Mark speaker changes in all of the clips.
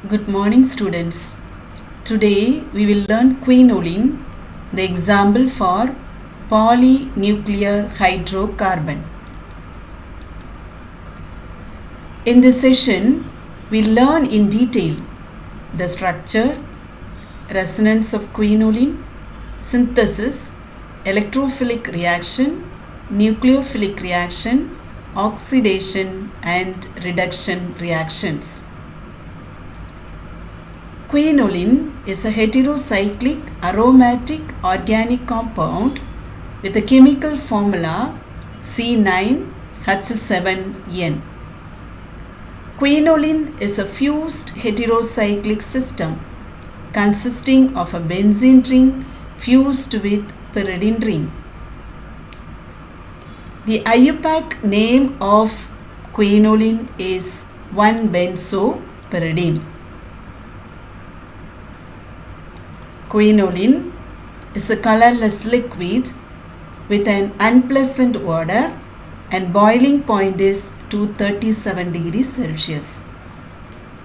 Speaker 1: Good morning, students. Today we will learn quinoline, the example for polynuclear hydrocarbon. In this session, we learn in detail the structure, resonance of quinoline, synthesis, electrophilic reaction, nucleophilic reaction, oxidation and reduction reactions. Quinoline is a heterocyclic aromatic organic compound with a chemical formula C9H7N. Quinoline is a fused heterocyclic system consisting of a benzene ring fused with pyridine ring. The IUPAC name of quinoline is 1-benzopyridine. Quinoline is a colorless liquid with an unpleasant odor and boiling point is 237 degrees Celsius.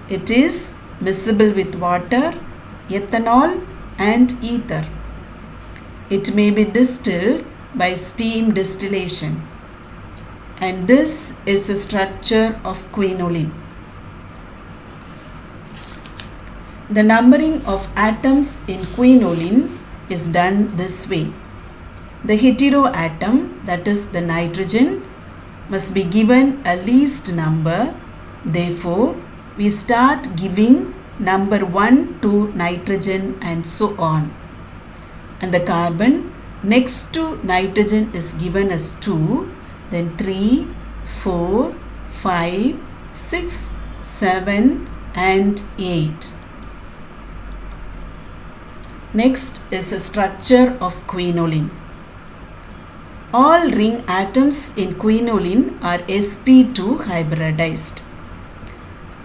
Speaker 1: It is miscible with water, ethanol and ether. It may be distilled by steam distillation. And this is the structure of quinoline. The numbering of atoms in quinoline is done this way. The hetero atom, that is the nitrogen, must be given a least number. Therefore, we start giving number 1 to nitrogen and so on. And the carbon next to nitrogen is given as 2, then 3, 4, 5, 6, 7 and 8. Next is the structure of quinoline. All ring atoms in quinoline are sp2 hybridized.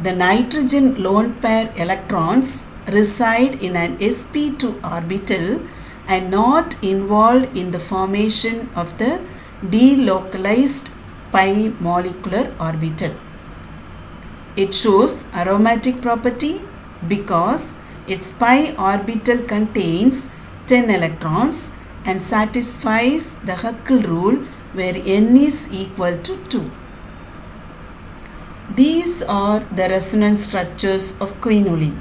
Speaker 1: The nitrogen lone pair electrons reside in an sp2 orbital and not involved in the formation of the delocalized pi molecular orbital. It shows aromatic property because its pi orbital contains 10 electrons and satisfies the Huckel rule where n is equal to 2. These are the resonance structures of quinoline.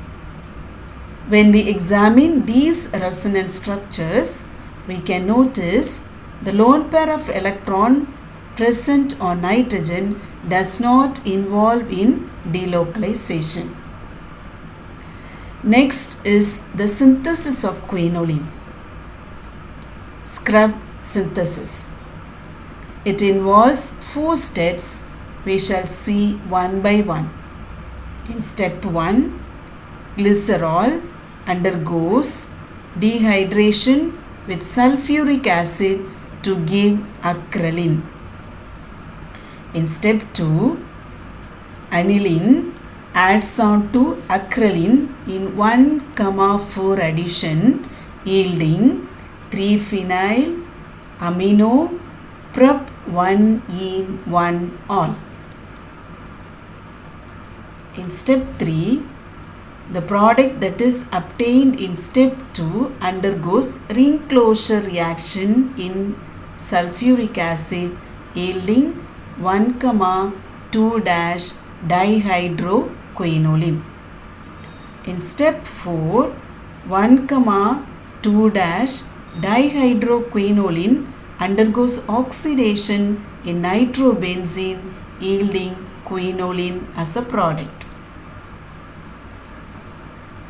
Speaker 1: When we examine these resonance structures, we can notice the lone pair of electron present on nitrogen does not involve in delocalization. Next is the synthesis of quinoline. Scrub synthesis. It involves 4 steps. We shall see one by one. In step 1, glycerol undergoes dehydration with sulfuric acid to give acrolein. In step 2, aniline adds on to acrolein in 1,4 addition yielding 3-phenyl amino prop 1-ene-1-ol. In step 3, the product that is obtained in step 2 undergoes ring closure reaction in sulfuric acid yielding 1,2-dihydroquinoline. In step 4, 1,2-dihydroquinoline undergoes oxidation in nitrobenzene yielding quinoline as a product.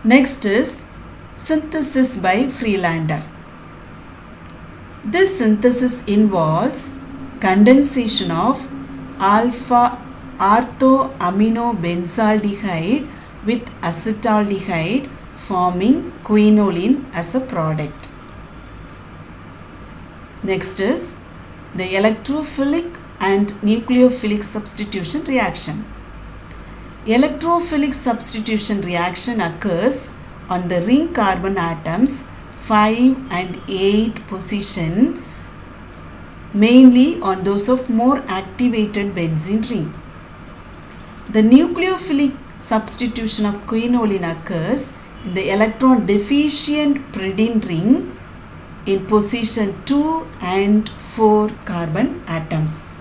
Speaker 1: Next is synthesis by Friedlander. This synthesis involves condensation of alpha orthoaminobenzaldehyde with acetaldehyde forming quinoline as a product. Next is the electrophilic and nucleophilic substitution reaction. Electrophilic substitution reaction occurs on the ring carbon atoms 5 and 8 position, mainly on those of more activated benzene ring. The nucleophilic substitution of quinoline occurs in the electron deficient pyridine ring in position 2 and 4 carbon atoms.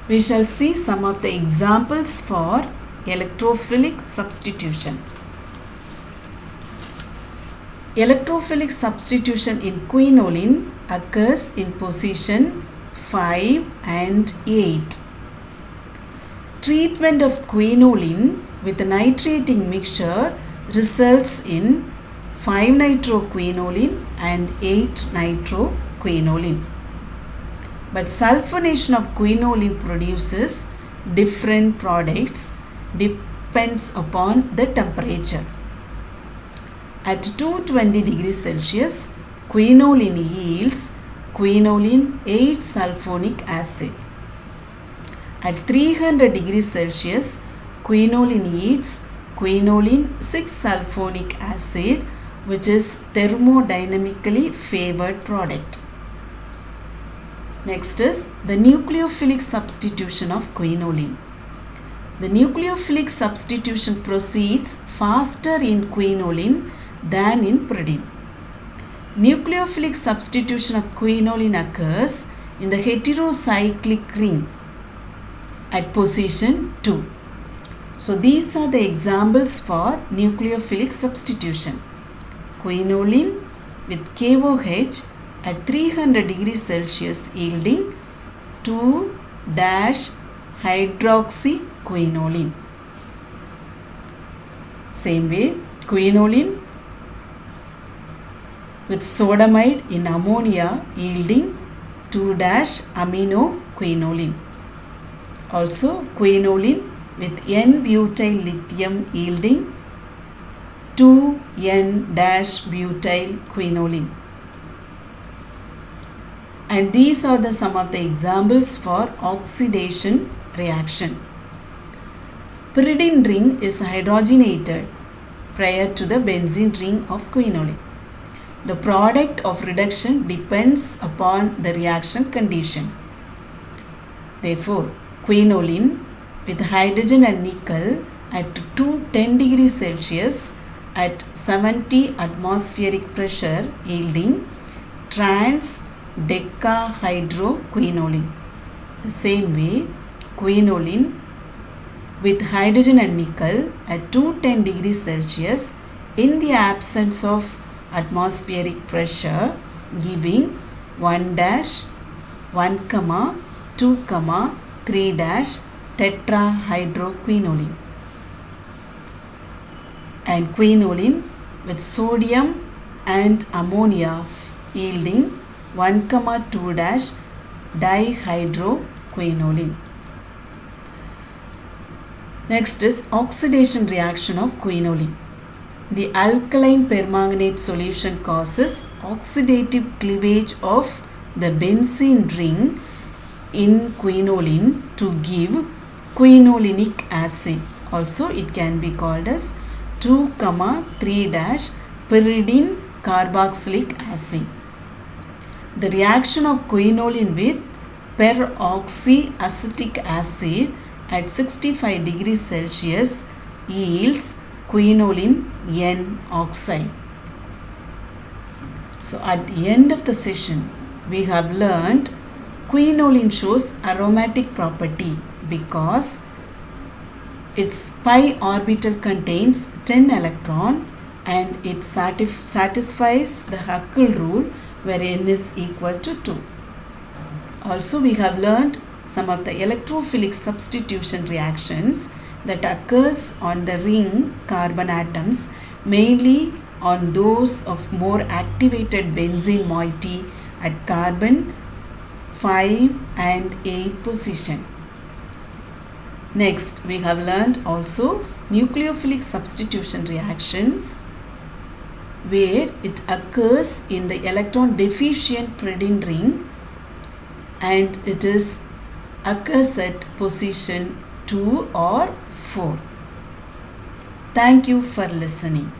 Speaker 1: We shall see some of the examples for electrophilic substitution. Electrophilic substitution in quinoline occurs in position 5 and 8. Treatment of quinoline with a nitrating mixture results in 5-nitroquinoline and 8-nitroquinoline. But sulfonation of quinoline produces different products depends upon the temperature. At 220 degrees Celsius, quinoline yields quinoline 8-sulfonic acid. At 300 degrees Celsius, quinoline yields quinoline 6-sulfonic acid, which is thermodynamically favored product. Next is the nucleophilic substitution of quinoline. The nucleophilic substitution proceeds faster in quinoline than in pyridine. Nucleophilic substitution of quinoline occurs in the heterocyclic ring at position 2. So these are the examples for nucleophilic substitution. Quinoline with KOH at 300 degrees Celsius yielding 2-hydroxyquinoline. Same way, quinoline with sodamide in ammonia yielding 2-aminoquinoline. Also, quinoline with N-butyl lithium yielding 2N-butylquinoline. And these are some of the examples for oxidation reaction. Pyridine ring is hydrogenated prior to the benzene ring of quinoline. The product of reduction depends upon the reaction condition. Therefore, quinoline with hydrogen and nickel at 210 degrees Celsius at 70 atmospheric pressure yielding trans-decahydroquinoline. The same way, quinoline with hydrogen and nickel at 210 degrees Celsius in the absence of atmospheric pressure giving 1-1,2,3- tetrahydroquinoline. And quinoline with sodium and ammonia yielding 1,2-dihydroquinoline. Next is oxidation reaction of quinoline. The alkaline permanganate solution causes oxidative cleavage of the benzene ring in quinoline to give quinolinic acid. Also, it can be called as 2,3-pyridine carboxylic acid. The reaction of quinoline with peroxyacetic acid at 65 degrees Celsius yields quinoline N-oxide. So at the end of the session, we have learned quinoline shows aromatic property because its pi orbital contains 10 electron and it satisfies the Huckel rule where n is equal to 2. Also, we have learned some of the electrophilic substitution reactions that occurs on the ring carbon atoms, mainly on those of more activated benzene moiety at carbon 5 and 8 position. Next, we have learned also nucleophilic substitution reaction where it occurs in the electron deficient pyridine ring and it occurs at position 2 or 4. Thank you for listening.